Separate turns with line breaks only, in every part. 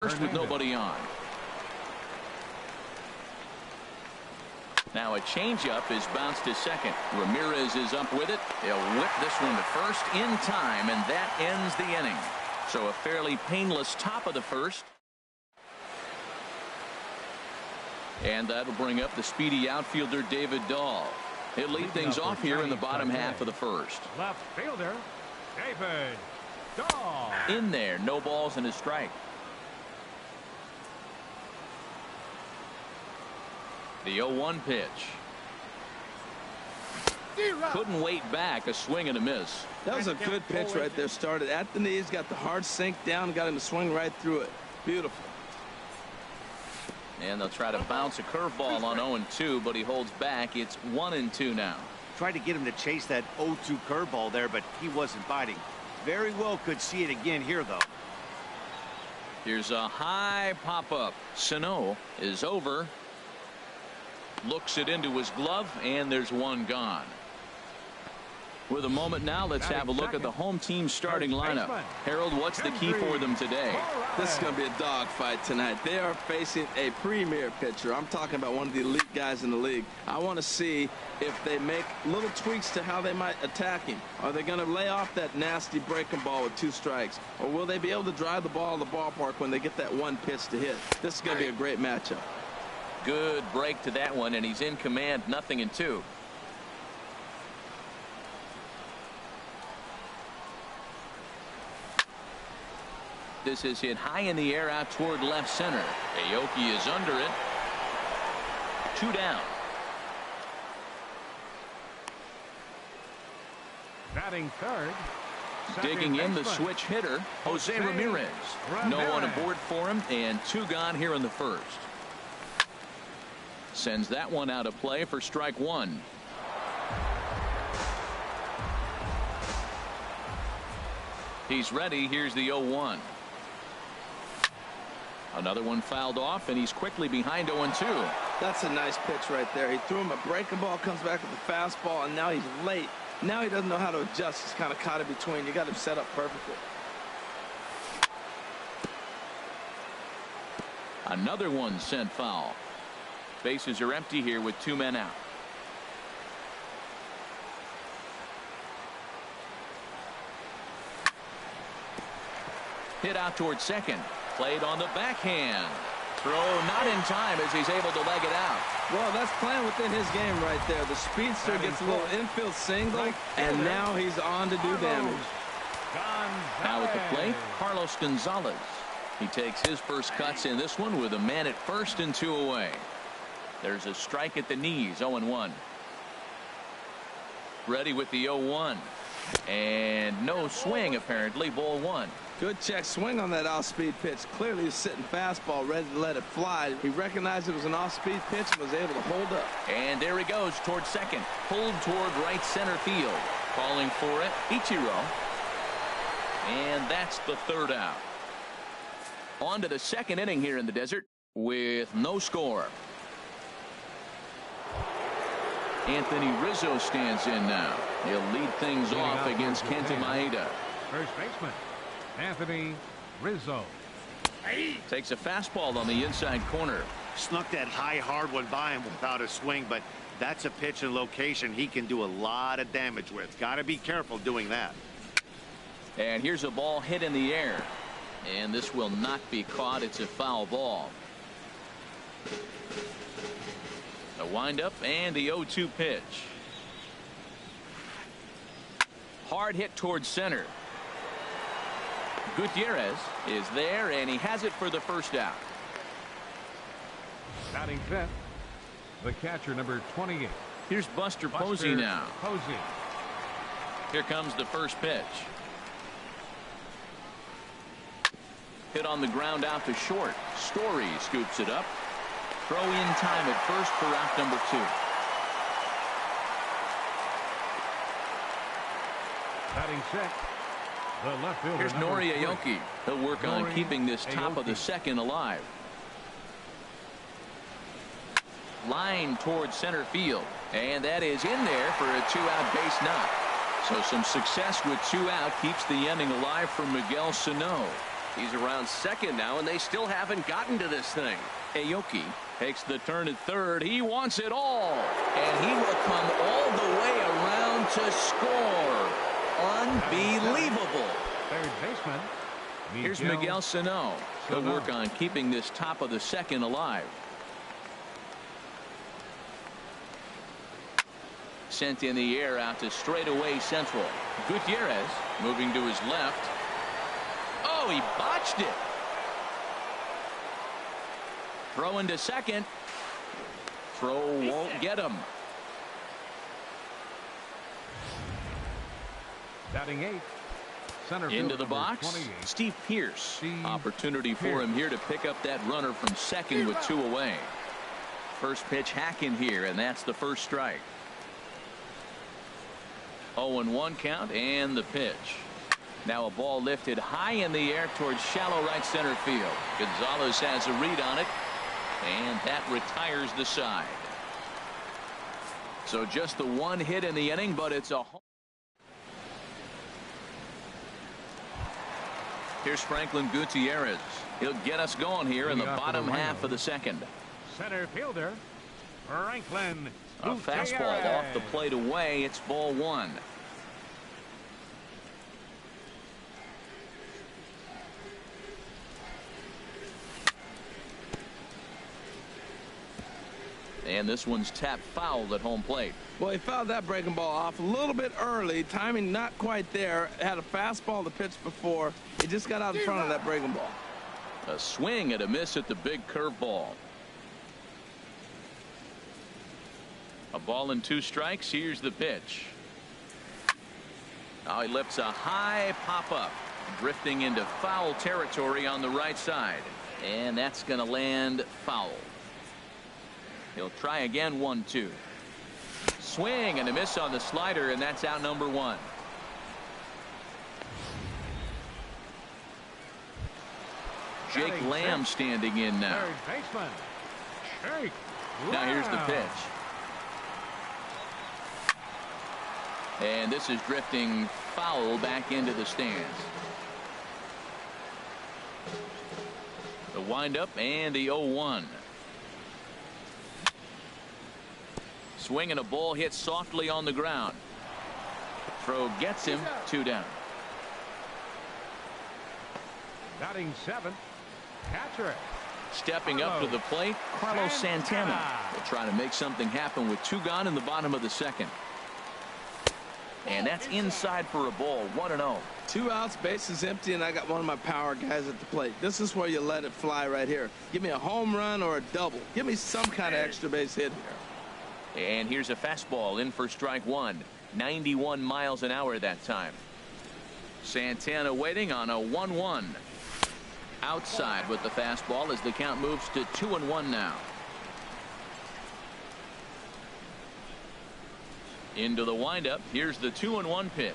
First with nobody on. Now a changeup is bounced to second. Ramirez is up with it. He'll whip this one to first in time, and that ends the inning. So a fairly painless top of the first. And that'll bring up the speedy outfielder David Dahl. He'll lead things off here in the bottom half of the first.
Left fielder David Dahl.
In there, no balls and a strike. The 0-1 pitch. Couldn't wait back. A swing and a miss.
That was a good pitch right there. Started at the knees, got the hard sink down, got him to swing right through it. Beautiful.
And they'll try to bounce a curveball on 0-2, but he holds back. It's 1-2 now.
Tried to get him to chase that 0-2 curveball there, but he wasn't biting. Very well could see it again here, though.
Here's a high pop-up. Sano is over. Looks it into his glove, and there's one gone. With a moment now, let's have a look at the home team's starting lineup. Harold, what's the key for them today?
This is going to be a dogfight tonight. They are facing a premier pitcher. I'm talking about one of the elite guys in the league. I want to see if they make little tweaks to how they might attack him. Are they going to lay off that nasty breaking ball with 2 strikes? Or will they be able to drive the ball to the ballpark when they get that one pitch to hit? This is going to be a great matchup.
Good break to that one, and he's in command, 0-2. This is hit high in the air out toward left center. Aoki is under it. 2 down.
Batting third.
Digging in the switch hitter, Jose Ramirez. No one aboard for him, and 2 gone here in the first. Sends that one out of play for strike 1. He's ready. Here's the 0-1. Another one fouled off, and he's quickly behind 0-2.
That's a nice pitch right there. He threw him a breaking ball, comes back with a fastball, and now he's late. Now he doesn't know how to adjust. He's kind of caught in between. You got him set up perfectly.
Another one sent foul. Bases are empty here with 2 men out. Hit out towards second. Played on the backhand. Throw not in time as he's able to leg it out.
Well, that's playing within his game right there. The speedster gets a little infield single, and now he's on to do damage.
Now at the plate, Carlos Gonzalez. He takes his first cuts in this one with a man at first and 2 away. There's a strike at the knees, 0-1. Ready with the 0-1. And no swing, apparently, ball 1.
Good check swing on that off-speed pitch. Clearly he's sitting fastball, ready to let it fly. He recognized it was an off-speed pitch and was able to hold up.
And there he goes towards second. Pulled toward right center field. Calling for it, Ichiro. And that's the 3rd out. On to the 2nd inning here in the desert with no score. Anthony Rizzo stands in now. He'll lead things off against Kenta Maeda.
First baseman Anthony Rizzo.
Takes a fastball on the inside corner.
Snuck that high hard one by him without a swing, but that's a pitch and location he can do a lot of damage with. Got to be careful doing that.
And here's a ball hit in the air, and this will not be caught. It's a foul ball. The windup and the 0-2 pitch. Hard hit towards center. Gutierrez is there, and he has it for the first out.
Batting 5th, the catcher, number 28.
Here's Buster Posey now.
Posey.
Here comes the first pitch. Hit on the ground out to short. Story scoops it up. Throw in time at first for out number 2.
Batting 6th, the left fielder.
Here's Nori Aoki. He'll work on keeping this top of the 2nd alive. Line towards center field, and that is in there for a 2-out base knock. So some success with 2 out keeps the inning alive for Miguel Sano.
He's around second now, and they still haven't gotten to this thing.
Aoki takes the turn at third. He wants it all. And he will come all the way around to score. Unbelievable.
Third baseman.
Here's Miguel Sano. He'll work on keeping this top of the second alive. Sent in the air out to straightaway central. Gutierrez moving to his left. Oh, he botched it. Throw into second. Throw won't get him.
Batting 8. Center
Into the
fielder,
box.
28.
Steve Pearce. Opportunity for him here to pick up that runner from second with 2 away. First pitch hacking here, and that's the first strike. 0-1 count, and the pitch. Now a ball lifted high in the air towards shallow right center field. Gonzalez has a read on it, and that retires the side. So just the 1 hit in the inning, but it's a home. Here's Franklin Gutierrez. He'll get us going here in the bottom half of the second.
Center fielder, Franklin
A fastball off the plate away. It's ball 1. And this one's tapped foul at home plate.
Well, he fouled that breaking ball off a little bit early. Timing not quite there. Had a fastball to pitch before. He just got out in front of that breaking ball.
A swing and a miss at the big curveball. A ball and 2 strikes. Here's the pitch. Now he lifts a high pop up, drifting into foul territory on the right side, and that's going to land foul. He'll try again. 1-2. Swing and a miss on the slider, and that's out number 1. Jake Lamb standing in now.
Third baseman, Jake
Now here's the
Lamb.
pitch. And this is drifting foul back into the stands. The windup and the 0-1. Swing and a ball hit softly on the ground. Throw gets him. 2 down.
Batting 7th, catcher.
Stepping up to the plate, Carlos Santana will try to make something happen with 2 gone in the bottom of the second. And that's inside for a ball. 1-0.
2 outs, bases empty, and I got one of my power guys at the plate. This is where you let it fly right here. Give me a home run or a double. Give me some kind of extra base hit here.
And here's a fastball in for strike 1. 91 miles an hour that time. Santana waiting on a 1-1. Outside with the fastball as the count moves to 2-1 now. Into the windup. Here's the 2-1 pitch.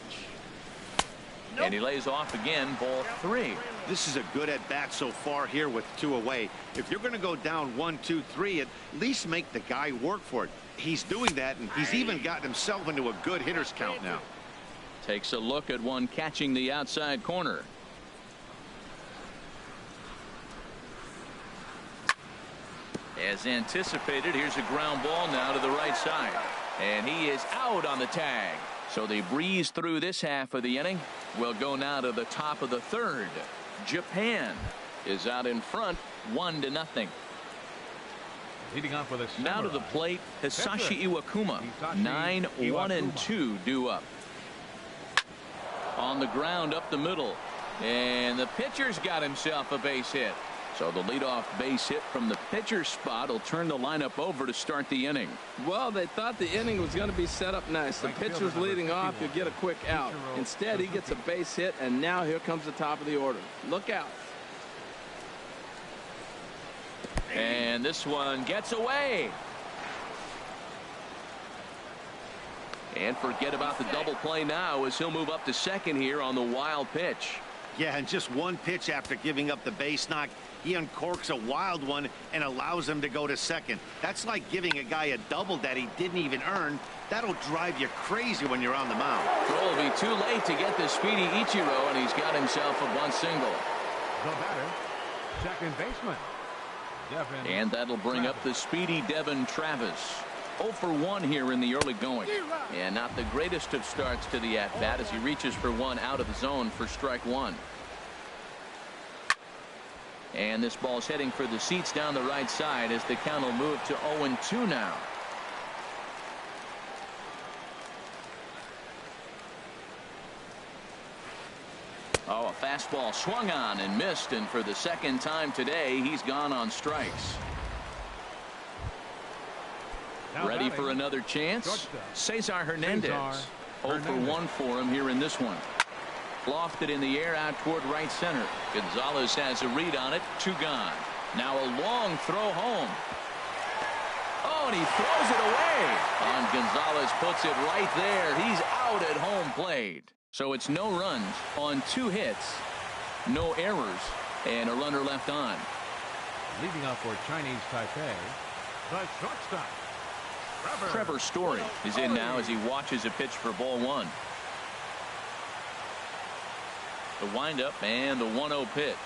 And he lays off again. Ball 3.
This is a good at bat so far here with 2 away. If you're going to go down 1, 2, 3, at least make the guy work for it. He's doing that, and he's even gotten himself into a good hitter's count now.
Takes a look at one catching the outside corner. As anticipated, here's a ground ball now to the right side. And he is out on the tag. So they breeze through this half of the inning. We'll go now to the top of the 3rd. Japan is out in front, 1-0.
Leading off with a
Now to the plate, Hisashi Iwakuma. 9-1-2 due up. On the ground up the middle. And the pitcher's got himself a base hit. So the leadoff base hit from the pitcher's spot will turn the lineup over to start the inning.
Well, they thought the inning was going to be set up nice. The pitcher's leading off. You'll get a quick out. Instead, he gets a base hit, and now here comes the top of the order. Look out.
And this one gets away. And forget about the double play now as he'll move up to second here on the wild pitch.
Yeah, and just 1 pitch after giving up the base knock, he uncorks a wild one and allows him to go to second. That's like giving a guy a double that he didn't even earn. That'll drive you crazy when you're on the mound.
Throw will be too late to get the speedy Ichiro, and he's got himself a bunt single.
The batter, second baseman, Devin.
And that'll bring up the speedy Devin Travis. 0 for 1 here in the early going. And not the greatest of starts to the at-bat as he reaches for one out of the zone for strike one. And this ball's heading for the seats down the right side as the count will move to 0-2 now. Oh, a fastball swung on and missed, and for the second time today, he's gone on strikes. Ready for another chance? Cesar Hernandez. 0 for 1 for him here in this one. Lofted in the air out toward right center. Gonzalez has a read on it. 2 gone. Now a long throw home. Oh, and he throws it away. And Gonzalez puts it right there. He's out at home plate. So it's no runs on 2 hits, no errors, and a runner left on.
Leading off for Chinese Taipei, the shortstop,
Trevor Story is in now as he watches a pitch for ball 1. The windup and the 1-0 pitch.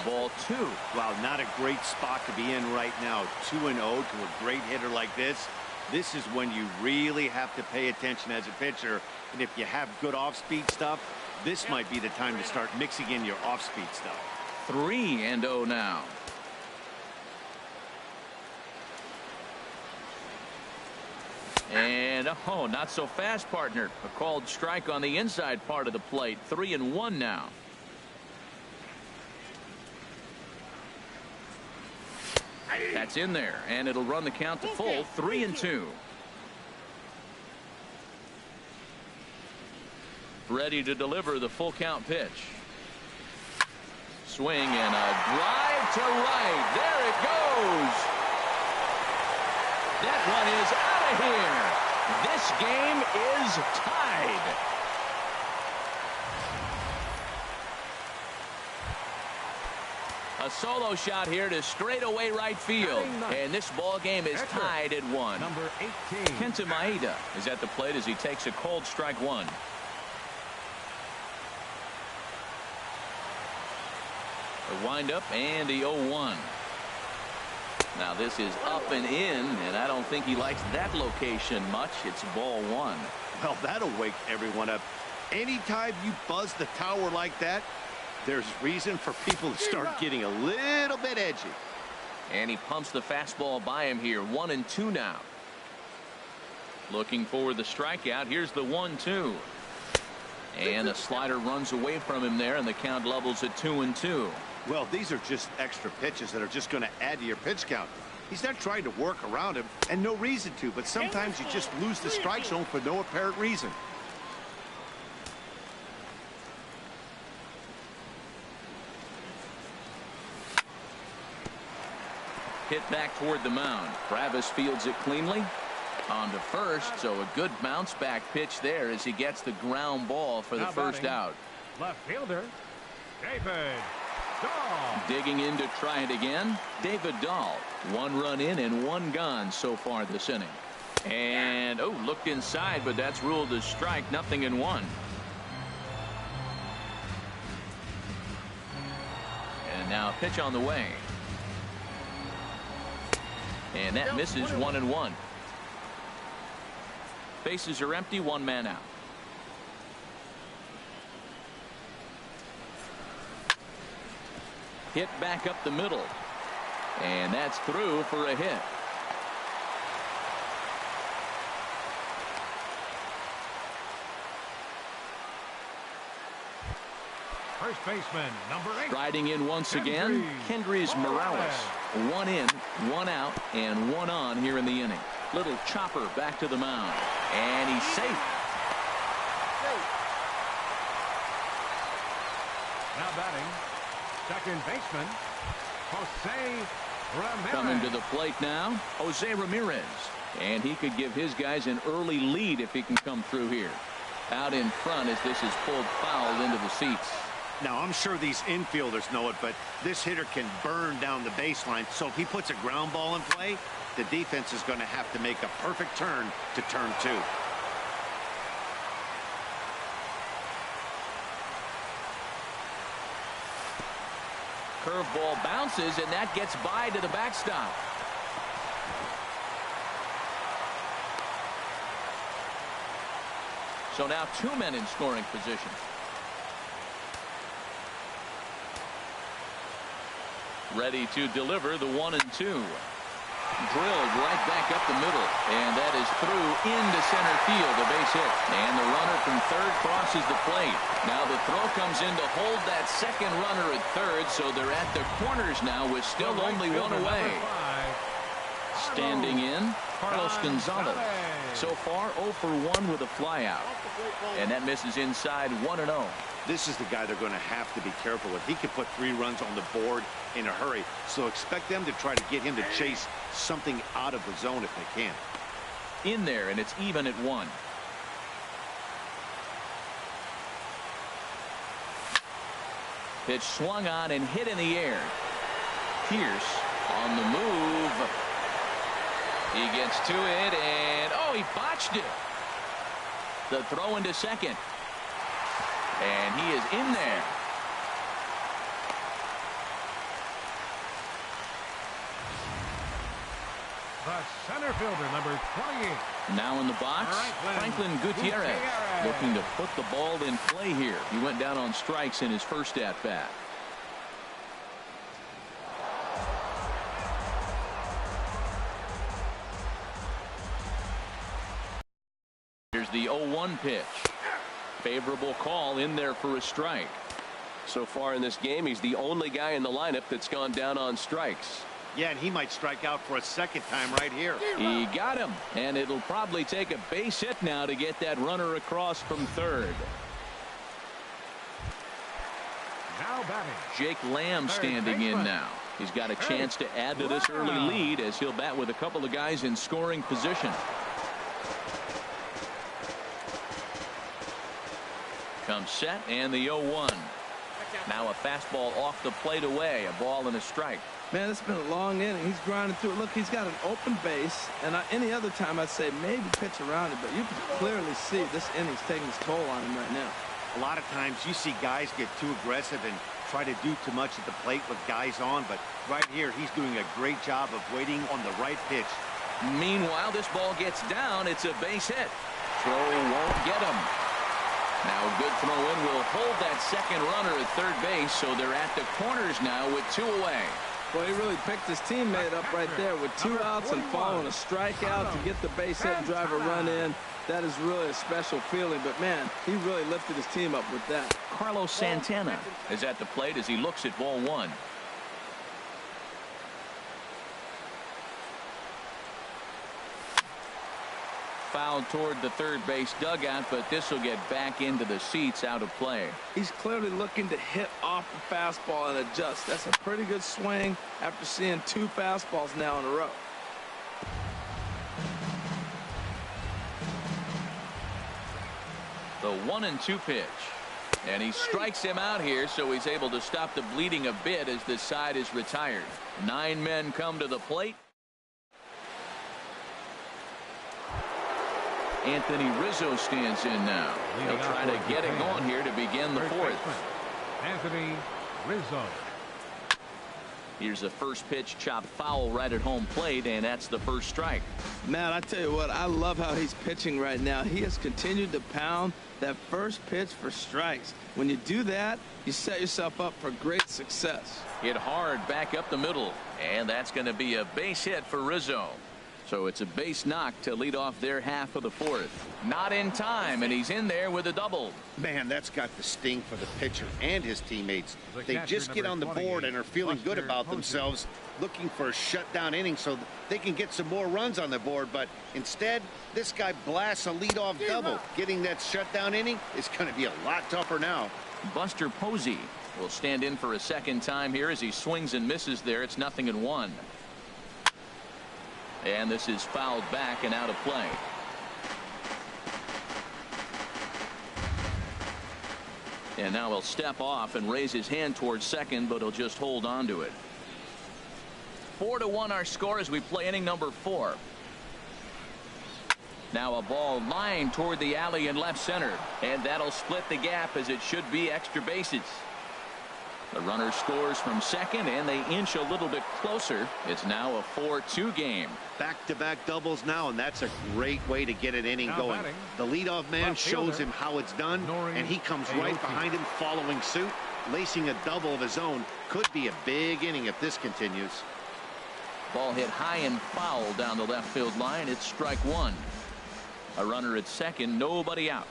Ball 2.
Wow, not a great spot to be in right now. 2-0 to a great hitter like this. This is when you really have to pay attention as a pitcher. And if you have good off-speed stuff, this might be the time to start mixing in your off-speed stuff.
3-0 now. And oh, not so fast, partner. A called strike on the inside part of the plate. 3-1 now. That's in there, and it'll run the count to full. 3-2. Ready to deliver the full count pitch. Swing and a drive to right. There it goes. That one is out of here. This game is tied. A solo shot here to straightaway right field. And this ball game is tied at 1.
Number 18.
Kenta Maeda is at the plate as he takes a cold strike 1. The windup and the 0-1. Now this is up and in, and I don't think he likes that location much. It's ball 1.
Well, that'll wake everyone up. Anytime you buzz the tower like that, there's reason for people to start getting a little bit edgy.
And he pumps the fastball by him here. 1-2 now. Looking for the strikeout. Here's the 1-2. And a slider runs away from him there, and the count levels at 2-2.
Well, these are just extra pitches that are just going to add to your pitch count. He's not trying to work around him, and no reason to, but sometimes you just lose the strike zone for no apparent reason.
Hit back toward the mound. Travis fields it cleanly. On to first, so a good bounce back pitch there as he gets the ground ball for the first out.
Left fielder, David Dahl.
Digging in to try it again, David Dahl. 1 run in and 1 gone so far this inning. And oh, looked inside, but that's ruled a strike. 0-1. And now a pitch on the way. And that misses. 1-1. Bases are empty. 1 man out. Hit back up the middle. And that's through for a hit.
First baseman, number 8.
Riding in once again, Kendrys Morales. 1 in, 1 out, and 1 on here in the inning. Little chopper back to the mound. And he's safe.
Now batting, second baseman, Jose Ramirez.
Coming to the plate now, Jose Ramirez. And he could give his guys an early lead if he can come through here. Out in front as this is pulled foul into the seats.
Now, I'm sure these infielders know it, but this hitter can burn down the baseline. So if he puts a ground ball in play, the defense is going to have to make a perfect turn to turn 2.
curveball bounces, and that gets by to the backstop. So now 2 men in scoring position. Ready to deliver the 1-2. Drilled right back up the middle, and that is through into center field, a base hit. And the runner from third crosses the plate. Now the throw comes in to hold that second runner at third, so they're at the corners now with still only one away. Standing in, Carlos Gonzalez. So far 0 for 1 with a flyout, and that misses inside 1-0.
This is the guy they're going to have to be careful with. He can put 3 runs on the board in a hurry, so expect them to try to get him to chase something out of the zone if they can.
In there, and it's even at 1. Pitch swung on and hit in the air. Pierce on the move. He gets to it, and oh, he botched it. The throw into second. And he is in there.
The center fielder, number 28.
Now in the box, Franklin Gutierrez looking to put the ball in play here. He went down on strikes in his first at-bat. Here's the 0-1 pitch. Favorable call in there for a strike.
So far in this game, he's the only guy in the lineup that's gone down on strikes.
Yeah, and he might strike out for a second time right here.
He got him, and it'll probably take a base hit now to get that runner across from third.
Now batting,
Jake Lamb standing in now. He's got a chance to add to this early lead as he'll bat with a couple of guys in scoring position. Comes set, and the 0-1. Now a fastball off the plate away, a ball and a strike.
Man, it's been a long inning. He's grinding through it. Look, he's got an open base, and any other time I'd say maybe pitch around it, but you can clearly see this inning's taking its toll on him right now.
A lot of times you see guys get too aggressive and try to do too much at the plate with guys on, but right here he's doing a great job of waiting on the right pitch.
Meanwhile, this ball gets down. It's a base hit. Throw won't get him. Now a good throw in will hold that second runner at third base, so they're at the corners now with 2 away.
Well, he really picked his teammate up right there with 2 outs and following a strikeout to get the base hit and drive a run in. That is really a special feeling, but man, he really lifted his team up with that.
Carlos Santana is at the plate as he looks at ball 1. Fouled toward the third base dugout, but this will get back into the seats, out of play.
He's clearly looking to hit off the fastball and adjust. That's a pretty good swing after seeing 2 fastballs now in a row.
The 1-2 pitch. And he strikes him out here, so he's able to stop the bleeding a bit as this side is retired. 9 men come to the plate. Anthony Rizzo stands in now. He'll try to get it going here to begin the 4th.
Anthony Rizzo.
Here's a first pitch chopped foul right at home plate, and that's the first strike.
Man, I tell you what, I love how he's pitching right now. He has continued to pound that first pitch for strikes. When you do that, you set yourself up for great success.
Hit hard back up the middle, and that's going to be a base hit for Rizzo. So it's a base knock to lead off their half of the 4th. Not in time, and he's in there with a double.
Man, that's got the sting for the pitcher and his teammates. They just get on the board and are feeling good about themselves, looking for a shutdown inning so they can get some more runs on the board. But instead, this guy blasts a leadoff double. Getting that shutdown inning is going to be a lot tougher now.
Buster Posey will stand in for a second time here as he swings and misses there. It's 0-1. And this is fouled back and out of play. And now he'll step off and raise his hand towards second, but he'll just hold on to it. 4-1 our score as we play inning number 4. Now a ball lined toward the alley in left center, and that'll split the gap as it should be extra bases. The runner scores from second, and they inch a little bit closer. It's now a 4-2 game.
Back-to-back doubles now, and that's a great way to get an inning going. The leadoff man shows him how it's done, and he comes right behind him following suit. Lacing a double of his own could be a big inning if this continues.
Ball hit high and foul down the left field line. It's strike one. A runner at second, nobody out.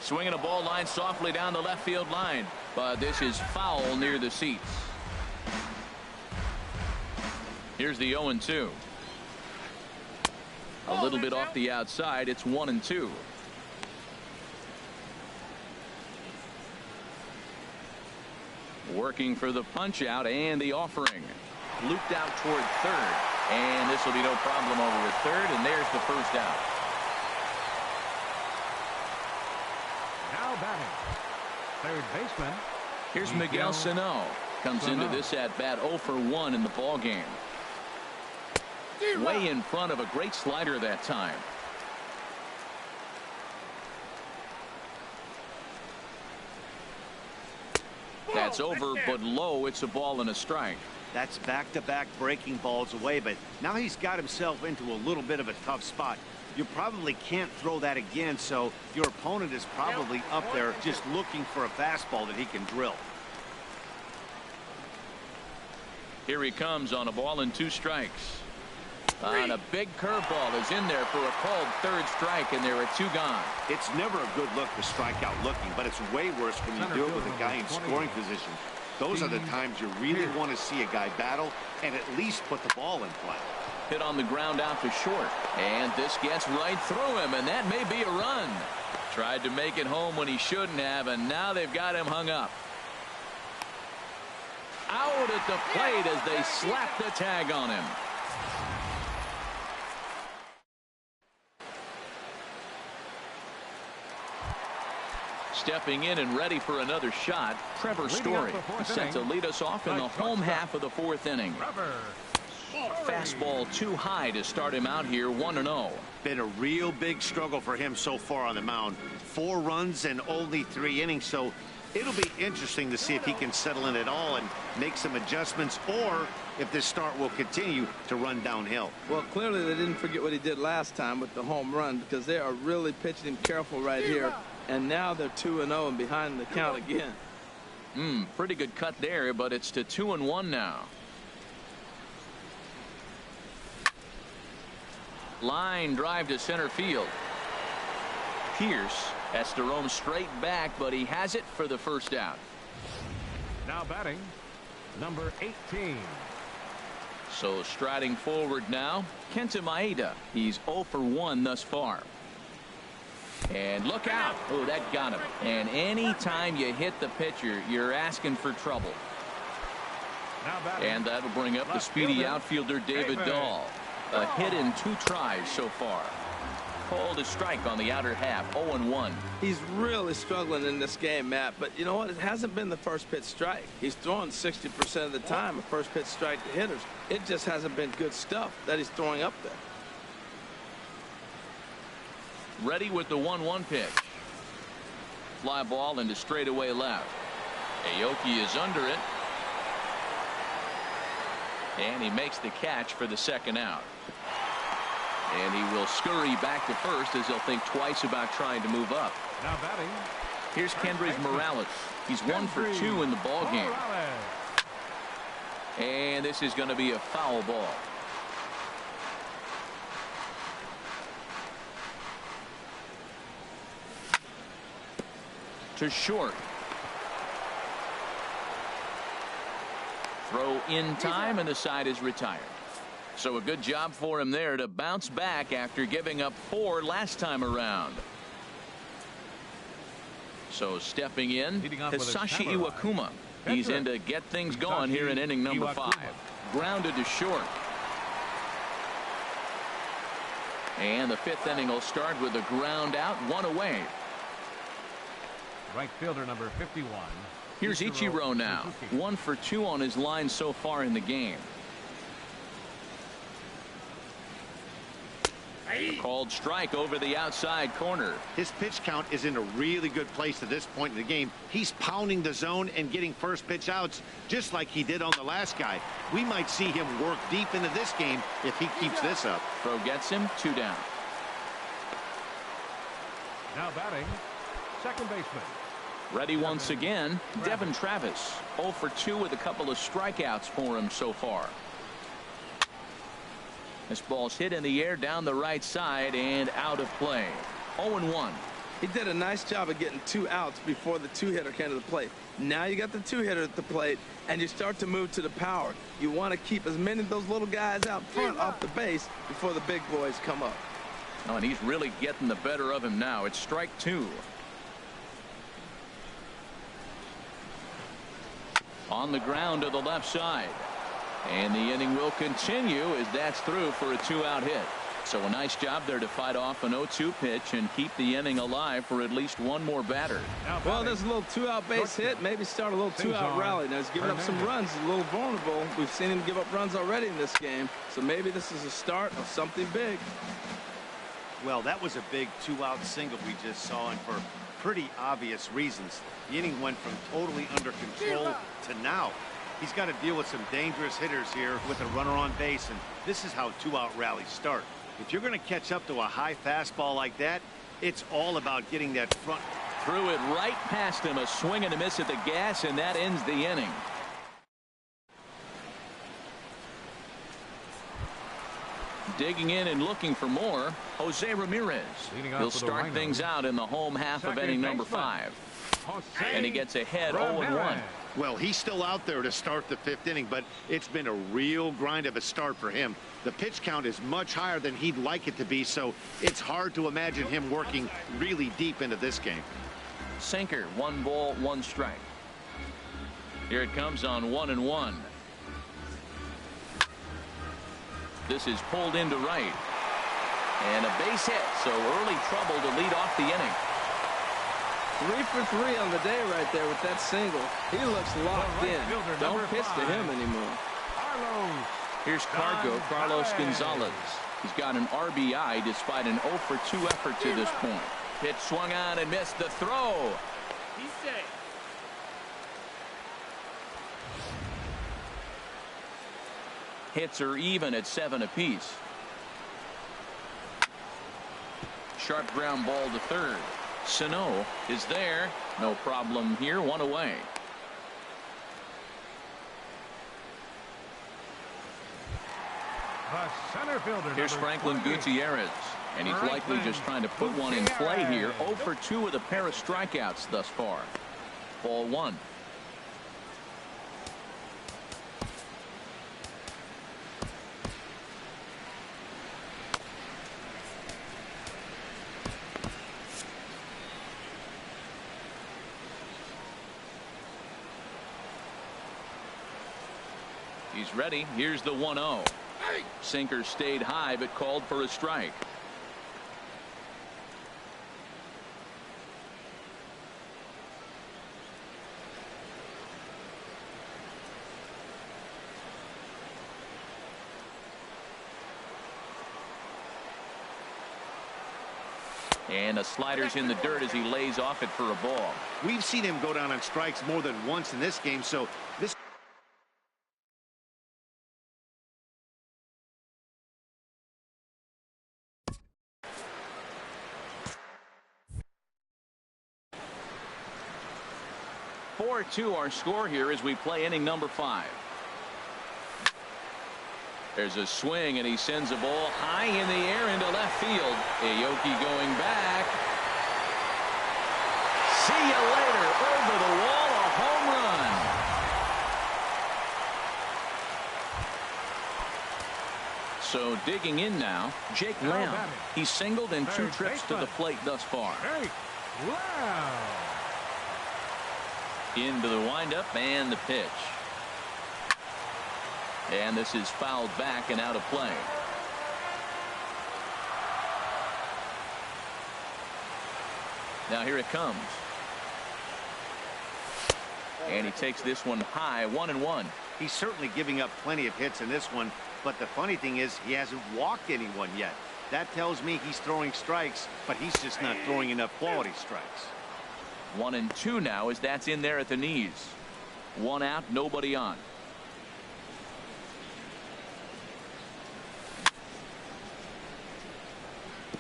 Swinging a ball line softly down the left field line, but this is foul near the seats. Here's the 0-2. A little bit off the outside. It's 1-2. Working for the punch out and the offering. Looped out toward third, and this will be no problem over at third, and there's the first out.
Now batting, third baseman.
Here's Miguel Sano. Comes into this at bat 0 for 1 in the ball game. Way in front of a great slider that time. That's over, but low. It's a ball and a strike.
That's back-to-back breaking balls away, but now he's got himself into a little bit of a tough spot. You probably can't throw that again, so your opponent is probably up there just looking for a fastball that he can drill.
Here he comes on a ball and 2 strikes. And a big curveball is in there for a called third strike, and there are 2 gone.
It's never a good look to strike out looking, but it's way worse when you do it with a guy in scoring position. Those are the times you really want to see a guy battle and at least put the ball in play.
Hit on the ground out to short, and this gets right through him, and that may be a run. Tried to make it home when he shouldn't have, and now they've got him hung up. Out at the plate as they slap the tag on him. Stepping in and ready for another shot, Trevor Story set to lead us off in the home half of the 4th inning. Fastball too high to start him out here, 1-0.
Been a real big struggle for him so far on the mound. 4 runs and only 3 innings, so it'll be interesting to see if he can settle in at all and make some adjustments, or if this start will continue to run downhill.
Well, clearly they didn't forget what he did last time with the home run, because they are really pitching him careful right here. And now they're 2-0 and behind the count again.
Pretty good cut there, but it's to 2-1 now. Line drive to center field. Pierce has to roam straight back, but he has it for the first out.
Now batting, number 18.
So striding forward now, Kenta Maeda. He's 0 for 1 thus far. And look out. Oh, that got him. And anytime you hit the pitcher, you're asking for trouble. And that'll bring up the speedy outfielder David Dahl. A hit in 2 tries so far. Called a strike on the outer half, 0-1.
He's really struggling in this game, Matt, but you know what? It hasn't been the first pitch strike. He's throwing 60% of the time a first pitch strike to hitters. It just hasn't been good stuff that he's throwing up there.
Ready with the 1-1 pitch. Fly ball into straightaway left. Aoki is under it. And he makes the catch for the second out. And he will scurry back to first as he'll think twice about trying to move up.
Now batting.
Here's Kendrys Morales. He's 1 for 2 in the ball game. And this is going to be a foul ball. To short. Throw in time, and the side is retired. So a good job for him there to bounce back after giving up 4 last time around. So stepping in, Hisashi Iwakuma. He's in to get things going here in inning number 5. Grounded to short. And the 5th inning will start with a ground out, 1 away.
Right fielder number 51.
Here's Ichiro now. 1 for 2 on his line so far in the game. Called strike over the outside corner.
His pitch count is in a really good place at this point in the game. He's pounding the zone and getting first pitch outs just like he did on the last guy. We might see him work deep into this game if he keeps this up.
Throw gets him, 2 down.
Now batting, second baseman.
Ready once again, Devin Travis. 0 for 2 with a couple of strikeouts for him so far. This ball's hit in the air down the right side and out of play. 0-1.
He did a nice job of getting 2 outs before the 2-hitter came to the plate. Now you got the 2-hitter at the plate, and you start to move to the power. You want to keep as many of those little guys out front off the base before the big boys come up.
Oh, and he's really getting the better of him now. It's strike 2. On the ground to the left side. And the inning will continue as that's through for a 2-out hit. So a nice job there to fight off an 0-2 pitch and keep the inning alive for at least one more batter.
Well, there's a little 2-out base hit. Maybe start a little 2-out rally. Now he's giving up some runs. He's a little vulnerable. We've seen him give up runs already in this game. So maybe this is a start of something big.
Well, that was a big 2-out single we just saw, and for pretty obvious reasons. The inning went from totally under control to now. He's got to deal with some dangerous hitters here with a runner on base, and this is how 2-out rallies start. If you're going to catch up to a high fastball like that, it's all about getting that front.
Threw it right past him, a swing and a miss at the gas, and that ends the inning. Digging in and looking for more, Jose Ramirez. He'll start things out in the home half of inning number 5. And he gets ahead 0-1.
Well, he's still out there to start the 5th inning, but it's been a real grind of a start for him. The pitch count is much higher than he'd like it to be, so it's hard to imagine him working really deep into this game.
Sinker, 1 ball, 1 strike. Here it comes on 1-1. This is pulled into right. And a base hit, so early trouble to lead off the inning.
3 for 3 on the day right there with that single. He looks locked in. Don't pitch to him anymore.
Here's Carlos Gonzalez. He's got an RBI despite an 0 for 2 effort to this point. Pitch swung on and missed the throw. He's safe. Hits are even at 7 apiece. Sharp ground ball to third. Sano is there. No problem here. 1 away. Here's Franklin Gutierrez. And he's likely just trying to put one in play here. 0 for 2 with a pair of strikeouts thus far. Ball 1. He's ready. Here's the 1-0. Sinker stayed high but called for a strike. And a slider's in the dirt as he lays off it for a ball.
We've seen him go down on strikes more than once in this game, so this.
To our score here as we play inning number 5. There's a swing and he sends a ball high in the air into left field. Aoki going back. See you later. Over the wall, a home run. So digging in now, Jake Lamb. He's singled in 2 trips to the plate thus far. Into the windup and the pitch. And this is fouled back and out of play. Now here it comes. And he takes this one high. 1-1.
He's certainly giving up plenty of hits in this one, but the funny thing is he hasn't walked anyone yet. That tells me he's throwing strikes, but he's just not throwing enough quality strikes.
1-2 now as that's in there at the knees. 1 out, nobody on.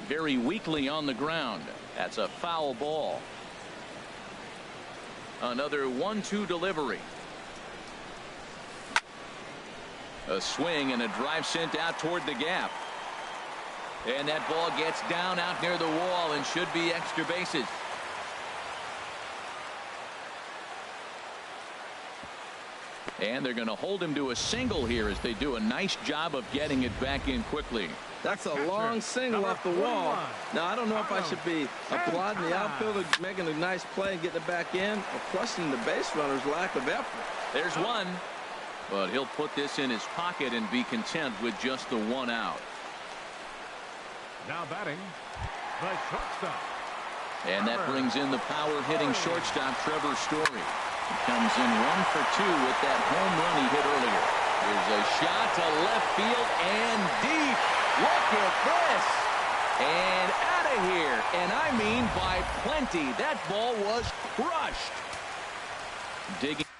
Very weakly on the ground. That's a foul ball. Another 1-2 delivery. A swing and a drive sent out toward the gap. And that ball gets down out near the wall and should be extra bases. And they're going to hold him to a single here as they do a nice job of getting it back in quickly.
That's a long single off the wall. Now, I don't know if I should be applauding the outfielder making a nice play and getting it back in, or questioning the base runner's lack of effort.
There's one, but he'll put this in his pocket and be content with just the 1 out.
Now batting, the shortstop.
And that brings in the power-hitting shortstop, Trevor Story. He comes in 1 for 2 with that home run he hit earlier. Here's a shot to left field and deep. Look at this. And out of here. And I mean by plenty. That ball was crushed. Digging.